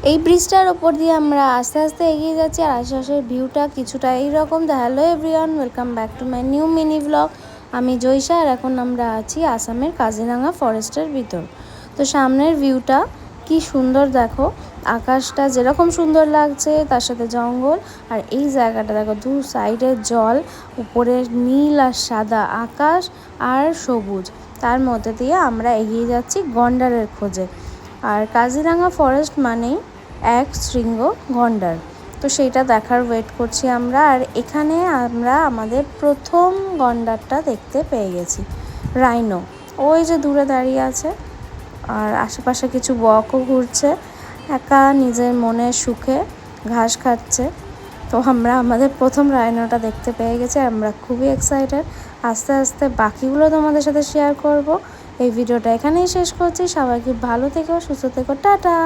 এই ব্রিজটার ওপর দিয়ে আমরা আস্তে আস্তে এগিয়ে যাচ্ছি আর আশেপাশের ভিউটা কিছুটা এইরকম। Hello everyone, welcome back to my new mini blog. আমি জয়সা আর এখন আমরা আছি আসামের কাজিরাঙা ফরেস্টের ভিতর। তো সামনের ভিউটা কি সুন্দর দেখো, আকাশটা যেরকম সুন্দর লাগছে তার সাথে জঙ্গল, আর এই জায়গাটা দেখো দু সাইডে জল, উপরে নীল আর সাদা আকাশ আর সবুজ, তার মধ্যে দিয়ে আমরা এগিয়ে যাচ্ছি গন্ডারের খোঁজে। আর কাজিরাঙা ফরেস্ট মানেই এক শৃঙ্গ গন্ডার, তো সেইটা দেখার ওয়েট করছি আমরা। আর এখানে আমরা আমাদের প্রথম গন্ডারটা দেখতে পেয়ে গেছি, রাইনো। ওই যে দূরে দাঁড়িয়ে আছে, আর আশেপাশে কিছু বকও ঘুরছে, একা নিজের মনের সুখে ঘাস খাচ্ছে। তো আমরা আমাদের প্রথম রাইনোটা দেখতে পেয়ে গেছি, আমরা খুবই এক্সাইটেড। আস্তে আস্তে বাকিগুলো তোমাদের সাথে শেয়ার করব। এই ভিডিওটা এখানেই শেষ করছি। সবাইকে ভালো থেকো, সুস্থ থেকো, টাটা।